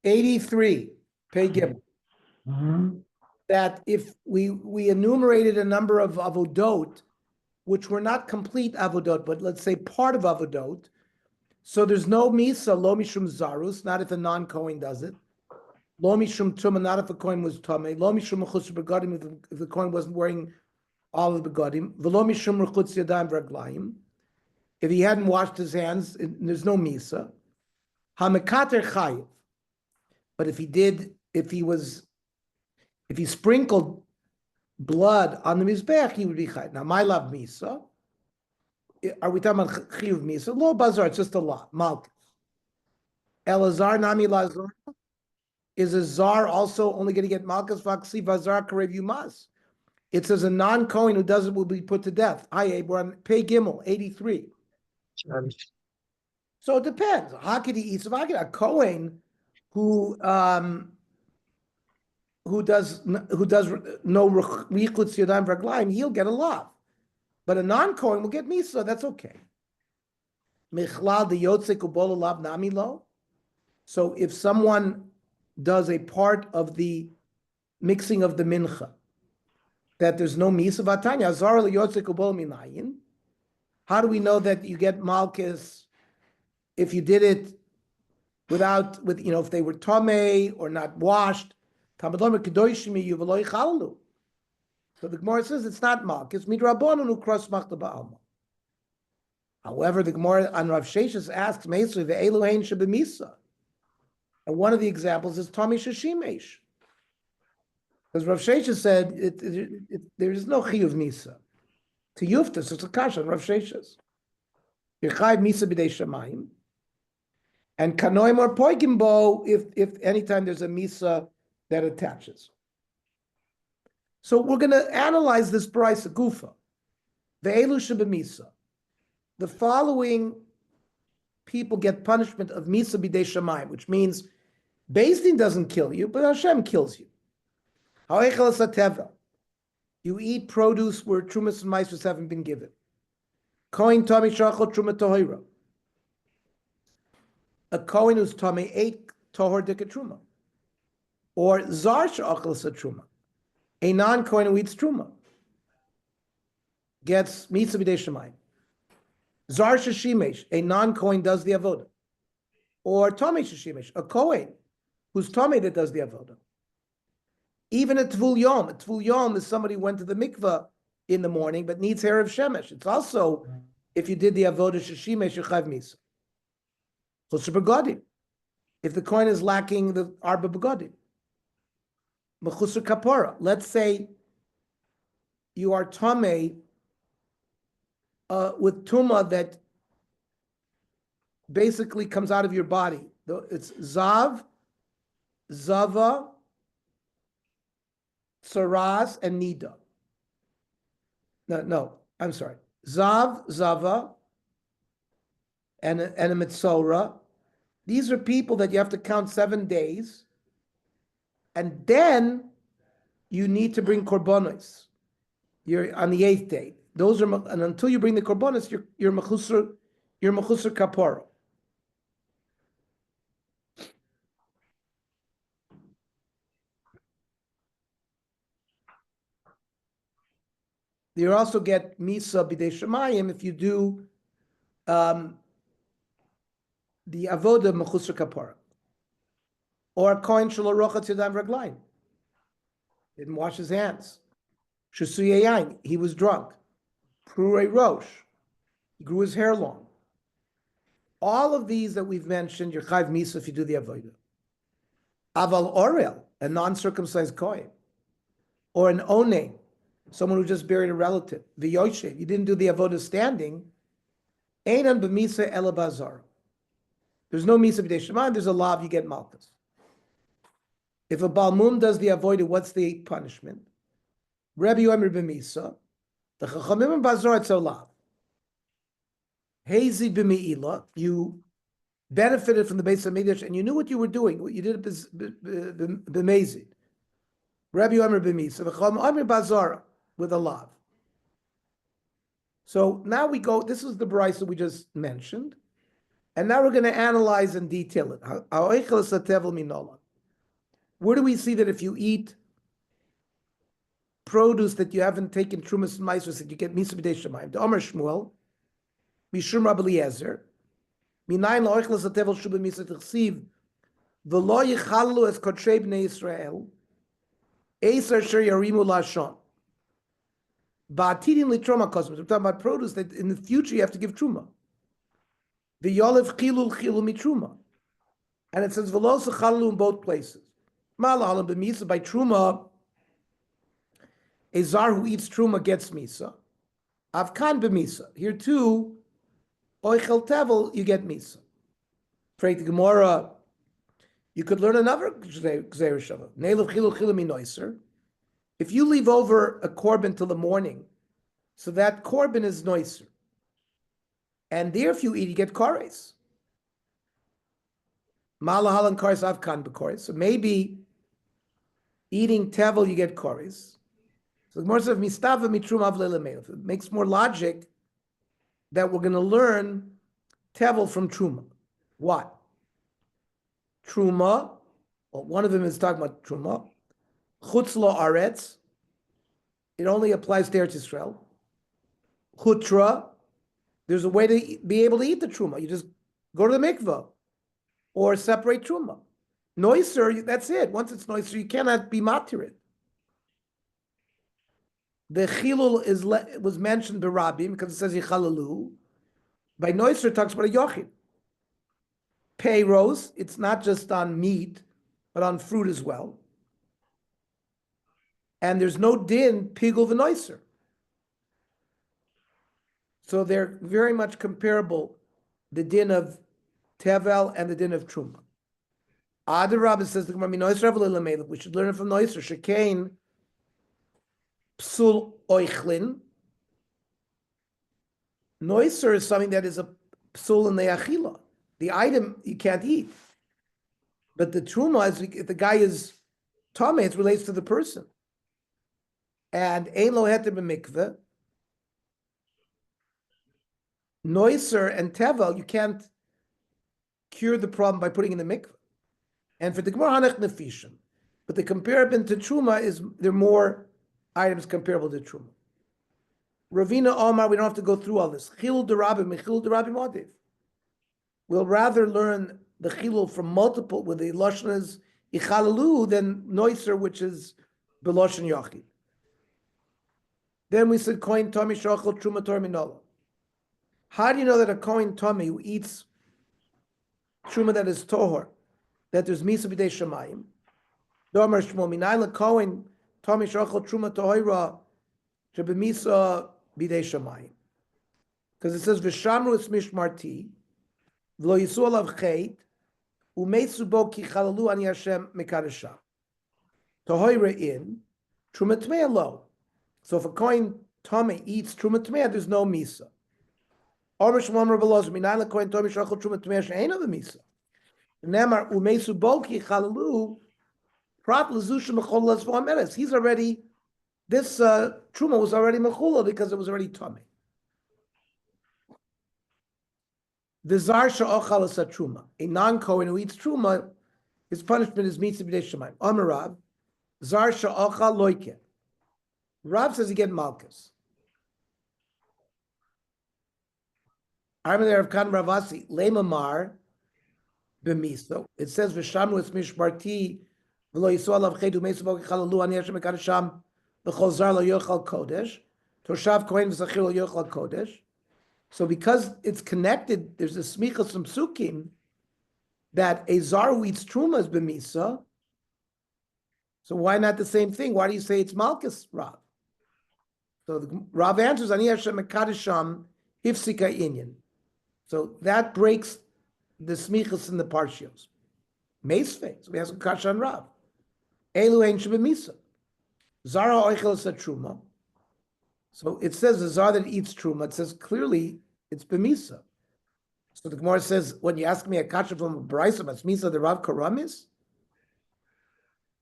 83, pay Gimel. That if we enumerated a number of avodot, which were not complete avodot, but let's say part of avodot, so there's no misa, lo mishum zarus, not if a non-Kohen does it. Lo mishum tuma, not if a Kohen was tamei. Lo mishum mechutz begadim, if the Kohen wasn't wearing all of the begadim. V'lo mishum rechutz yadayim v'raglayim. If he hadn't washed his hands, there's no misa. Hamekater chayiv. But if he sprinkled blood on the mizbeach, he would be chayiv. Now, my love misa. Are we talking about chiyuv misa? Lo bazar, it's just a lot. Malchus. Elazar nami lazar. Is a zar also only going to get malchus? Vaksi vazar karev yumas. It says a non-Kohen who does it will be put to death. We're on pay Gimel, 83. So it depends. How could he eat? So if I get a Kohen who does no richutz yadayim v'raglayim, he'll get a lav. But a non-Kohen will get misa. That's okay. Michlal de yotze kubola lav nami lo. So if someone does a part of the mixing of the mincha, that there's no misa vatanya azar liyotze kubola minayin. How do we know that you get malchus if you did it if they were tamei or not washed? So the Gemara says it's not malchus. Midrabanan who cross machta ba'alma. However, the Gemara on Rav Sheshes asks Meisri ve'elu hein shebemisa, and one of the examples is tamei sheshimesh, because Rav Sheshes said there is no chiyuv misa. To Yuftas, it's a kasha on Rav Sheshes. Yechayiv misa b'dei shamayim, and kanoim or poigimbo if anytime there's a misa that attaches. So we're going to analyze this brisa gufa. Ve'elu shebemisa. The following people get punishment of misa b'dei shamayim, which means Beis Din doesn't kill you, but Hashem kills you. Ha'echel sateva. You eat produce where trumas and maisvus haven't been given. Kohen tami shachot truma tohira. A Kohen who's tami ate tohor dika truma. Or zar shachol sa truma. A non-Kohen who eats truma gets mitzvah b'dei shamayim. Zar sheshimesh, a non-Kohen does the avoda. Or tami sheshimesh, a Kohen who's tami that does the avoda. Even a tvul yom is somebody who went to the mikveh in the morning but needs hair of shemesh. It's also, if you did the avodah sheshimesh, you chayv misa. Chusar begadim, if the coin is lacking the arba begadim. Mechusar kapara. Let's say you are tamei with tuma that basically comes out of your body. It's zav, zava, saras, and nida. No, I'm sorry. Zav, zava, and a mitzora. These are people that you have to count 7 days, and then you need to bring korbanos. You're on the 8th day. Those are, and until you bring the korbanos, you're mechusar kapara. You also get misa b'dei shamayim if you do the avoda mechusar kapara, or a kohen shelo rochatz yadayim v'raglayim, didn't wash his hands. Shesuye yain, he was drunk. Prurei rosh, he grew his hair long. All of these that we've mentioned, you're chayv misa if you do the avoda. Aval orel, a non-circumcised kohen, or an onein, someone who just buried a relative. V'yoshev, you didn't do the avoda standing. Einan b'misa ela bazar. There's no misa b'dei shamayim. There's a lav. You get malchus. If a balmum does the avoda, what's the punishment? Rabbi Yomer b'misa. The chachamim bazar it's a lav. Hazy b'meila. You benefited from the base of Mikdash and you knew what you were doing. What you did b'mezid. Rabbi Yomer b'misa. The chachamim bazar with a lav. So now we go, this is the brisa we just mentioned. And now we're going to analyze and detail it. Where do we see that if you eat produce that you haven't taken trumas and maisos, that you get misa b'dei shamayim? The Omer Shmuel, Mishum Rabbi Eliezer, Minayin la'oichelas hatevel shuba misa t'chsiv, v'lo yichalu es kodshei b'nei Yisrael, Eisar sher yarimu la'ashon. Ba'atidim li'troma kosmos. We're talking about produce that in the future you have to give truma. V'yolev chilul mitruma. And it says v'lo sechalu in both places. Ma'alahalim b'misa, by truma, a zar who eats truma gets misa. Avkan b'misa. Here too, oichel tevel, you get misa. Pray the Gemara, you could learn another gzeir shava. Neilav chilul minoiser. If you leave over a korban till the morning, so that korban is noiser. And there, if you eat, you get kores. Malahalan kores avkan b'kores. So maybe eating tevel, you get kores. So the Gemara says, mistava mitrum avle. It makes more logic that we're going to learn tevel from truma. What? Truma, well, one of them is talking about truma. Chutz lo aretz, it only applies to Eretz Yisrael. Chutra, there's a way to be able to eat the truma. You just go to the mikvah or separate truma. Noiser, that's it. Once it's noiser, you cannot be matir. The chilul was mentioned by Rabbim because it says yichalalu. By noiser, it talks about a yochid. Peiros, it's not just on meat, but on fruit as well. And there's no din pigul v'noiser. So they're very much comparable, the din of tevel and the din of truma. Adar Rabbi says the Gemara, we should learn it from noiser. Shekain psul oichlin. Noiser is something that is a psul in the achila. The item you can't eat. But the truma is, if the guy is tamei, it relates to the person. And ein lo heter b'mikveh, noiser and tevel, you can't cure the problem by putting in the mikveh. And for the Gemara hanech nefishim, but the comparison to truma is there are more items comparable to truma. Ravina Omar, we don't have to go through all this. Chilul derabim, chilul derabim adiv. We'll rather learn the chilul from multiple, with the lashon is ichalalu, than noiser, which is beloshen yachid. Then we said kohen tami shachol truma tor minola. How do you know that a kohen tami who eats truma that is tohor, that there's misa b'dei shamayim? Domer shmo minayin lekohen tami shachol truma tohira shebemisa b'dei shamayim. Because it says v'shamru es mishmarti v'lo yisu alav chet u'meisu bo ki chalalu ani Hashem mekadeshah. Tohira in truma tmei lo. So if a kohen tami eats truma tmei, there's no misa. Or Shmuel Rabbi Elazar, minayin lekohen tami shachol truma tmei she'ein of the misa. Nemar u'meisu bo ki chalalu prat lezusha mechol lesvo hameres. He's already, this truma was already mechula because it was already tami. The zar she'ochal es truma, a non-kohen who eats truma, his punishment is mitzvah b'dei shamayim. Amar Rav, zar she'ochal loike. Rav says he get malchus. I remember there of Kan Ravasi, Lemamar b'miso. It says v'shamru es mishmarti v'lo yisu alav chedu meisu bo chalalu ani Hashem mekadesham v'chol zar lo yochal kodesh toshav kohen v'zachir lo yochal kodesh. So because it's connected, there's a smichas from psukim that a zar who eats truma is b'misa. So why not the same thing? Why do you say it's malchus, Rav? So the Rav answers, ani Hashem mekadesham hifsika inyan. So that breaks the smichas in the parshios. Meisvei. So we ask Kasha and Rav. Elu ein shebemisa. Zara oichel es truma. So it says the zar that eats truma. It says clearly it's bemisa. So the Gemara says when you ask me a kasha from a brayso, it's misa the Rav Karamis.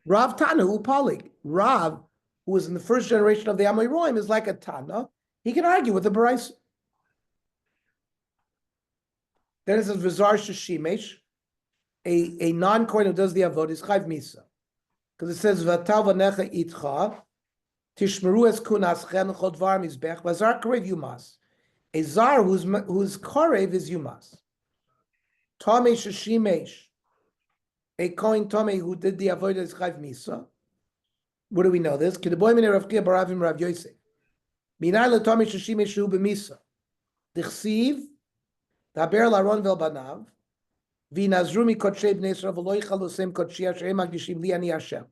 Rav Tana upalig. Rav, who was in the first generation of the Amoraim, is like a Tana. He can argue with the brayso. Then it says v'zar sheshimesh, a non-kohen who does the avodah is chayv misa, because it says v'atav v'necha itcha tishmeru es kunaschen chodvar mizbech v'zar karev yumas. A zar whose karev is yumas. Tomei sheshimesh, a kohen tomei who did the avodah is chayv misa. What do we know this? K'deboy min Rav Chia baravim Rav Yosef. Minay letomei sheshimesh hu b'misa. Dichsiv daber laron vel banav. V'nazru mikotshei bnei Yisrael v'lo yichalu sem kotshi asher em magdishim li ani Hashem.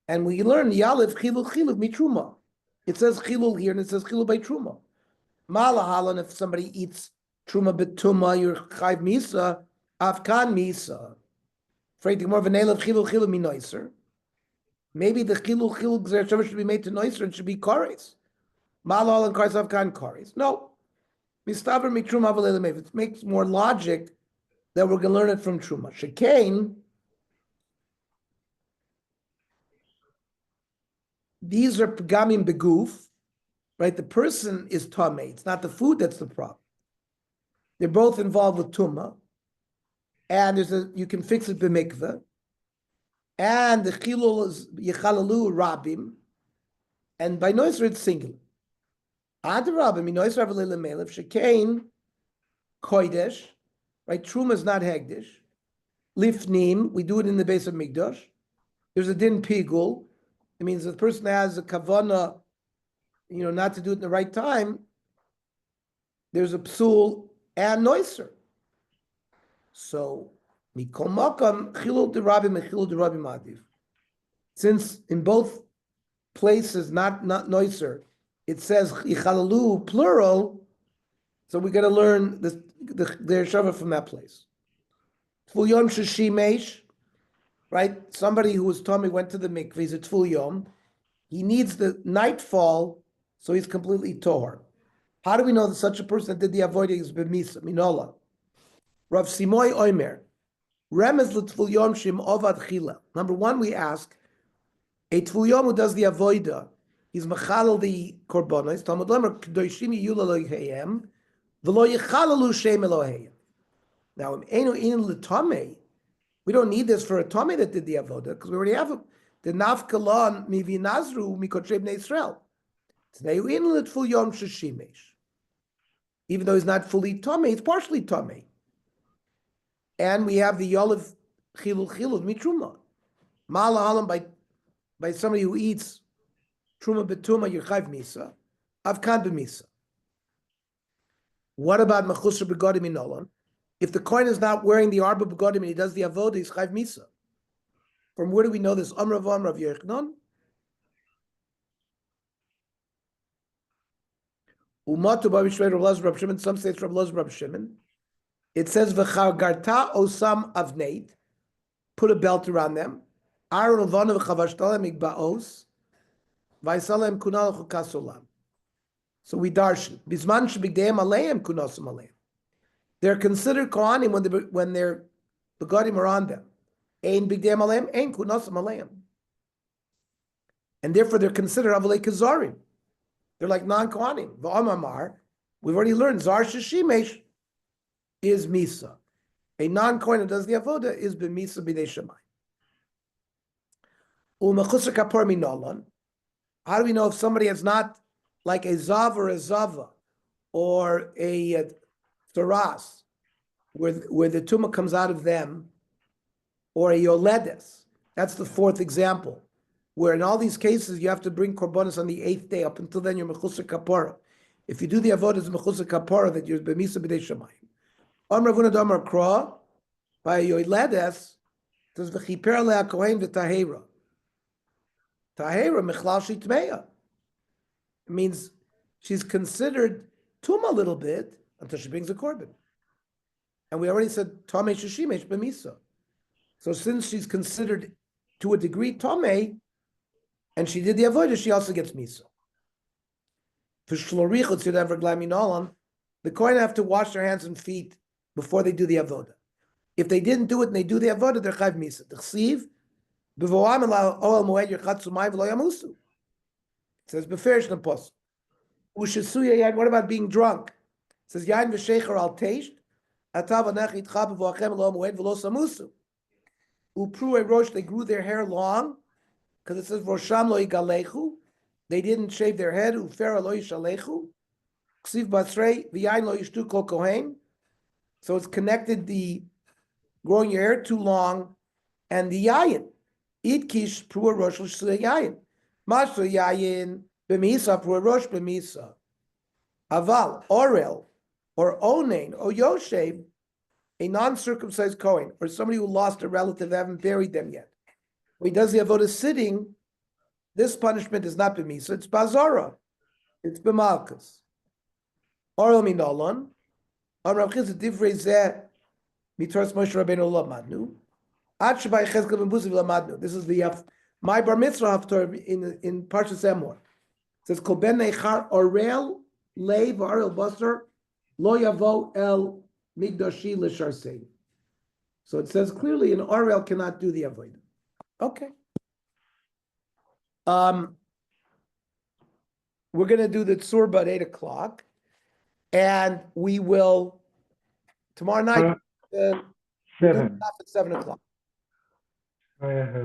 And we learn Yalev chilul mitruma. It says chilul here and it says chilul by truma. Malahalan, if somebody eats truma betuma, you're chayv misa, afkan misa. Afraid more of an elev chilul minoiser. Maybe the chilul gzer should be made to noiser and should be kares. Malahalan kares afkan kares. No. Mistaver mitruma v'leilemev. It makes more logic that we're going to learn it from truma. Shekain, these are pgamim beguf, right? The person is tamei. It's not the food that's the problem. They're both involved with tuma, and you can fix it b'mikveh, and the chilul is yechalalu rabim, and by noiser it's singular. Ad rabim minoiser avlei lemelev shekain kodesh, right? Truma is not hegdish. Lifnim, we do it in the base of mikdash. There's a din pigul. It means the person has a kavana, not to do it in the right time. There's a psul and noiser. So, mikol makam chilul derabim and chilul derabim adiv. Since in both places, not noiser, it says yichalalu plural. So we got to learn their shava from that place. Tful yom sheshimesh. Right? Somebody who was Tommy went to the mikveh, he's a Tful Yom. He needs the nightfall, so he's completely Tohar. How do we know that such a person that did the avodah is b'misa, minola? Rav Simoy Oimer, Remez l'Tful Yom shim ovad chila. Number one, we ask, a Tful Yom who does the avodah, he's mechalal the korbanos, Talmud Lemer, k'doishim yiyul Eloheihem, v'lo yichalalu shem Eloheihem. Now, enu inin l'tomei, we don't need this for a Tomei that did the avodah, because we already have the nafkalon mivi nazru mikotshei bnei Yisrael. Today we inlet full yom sheshimesh. Even though he's not fully Tomei, it's partially Tomei. And we have the yolav chilul mitruma. Malahalam by somebody who eats truma betuma yerchayv misa, avkan b'misa. What about mechusar begodim inolan? If the kohen is not wearing the arba begodim and he does the avodah, he's chayv misa. From where do we know this? Amrav Rav Yochanan. Umatu b'Rishvei Rav Elazar Rav Shimon. Some say it's Rav Elazar Rav Shimon. It says v'chagarta osam avneit. Put a belt around them. Aaron levana v'chavashtalem igbaos. V'yisalem kunal chukasolam. So we darshan. Bisman shebigdeim aleim kunosam aleim. They're considered Kohanim when their begodim are on them. Ein bigdei aleim, ein kunasam aleim. And therefore they're considered avalei kazarim. They're like non-Kohanim. V'amamar, we've already learned, zar sheshimesh is misa. A non-Kohen who does the avodah is b'misa b'nei shemayim. U'mechusar kapor minolan. How do we know if somebody is not like a zav or a zava or a Saras, where the tumah comes out of them, or a yoledes? That's the fourth example, where in all these cases you have to bring korbanos on the 8th day. Up until then, you're mechusar kapara. If you do the avodah as mechusar kapara, that you're b'misa b'nei shemayim. Amar Ravuna Damar Kra by yoledes says v'chiper leha kohen v'tahera. Tahera mechlal shitmeya. It means she's considered tumah a little bit until she brings a korban. And we already said, Tomei Sheshimesh B'misa. So since she's considered to a degree Tomei, and she did the avodah, she also gets Misa. For Shlorichot Yodam V'Raglayim Minolan, the Kohen have to wash their hands and feet before they do the avodah. If they didn't do it and they do the avodah, they're Chayv Misa. T'chsiv, B'voam el Oel Moed Yerchat Sumay V'lo Yamusu. It says, B'ferish Nepos. U'shesuya Yain, what about being drunk? It says, Yain v'shecher al teisht, Atava nechit chapav v'achem lo moed v'lo samusu. Upru rosh, they grew their hair long, because it says rosham lo yigalechu. They didn't shave their head. Ufera lo yishalechu. Ksiv basrei v'yain lo yishtu kol kohen. So it's connected the growing your hair too long and the yayin. Itkish pru rosh yayin. Mashu yayin b'misa pru rosh b'misa. Aval orel or onain or yoshev, a non-circumcised Kohen, or somebody who lost a relative, haven't buried them yet. When he does the avodah sitting, this punishment is not b'misa, it's bazara, it's b'malchus. Orel minolon, Rav Chizah divrei zeh mitoras Moshe Rabbeinu lamadnu. Ad shebay Chezkel ben Buzi lamadnu. This is the my bar mitzvah haftorah in Parshas Emor. It says kol ben neichar orel leiv orel basar lo yavo el migdashi l'sharsei. So it says clearly an orel cannot do the avodah. Okay. We're going to do the tzurba at 8:00, and we will tomorrow night. 7. At 7:00. Oh, yeah.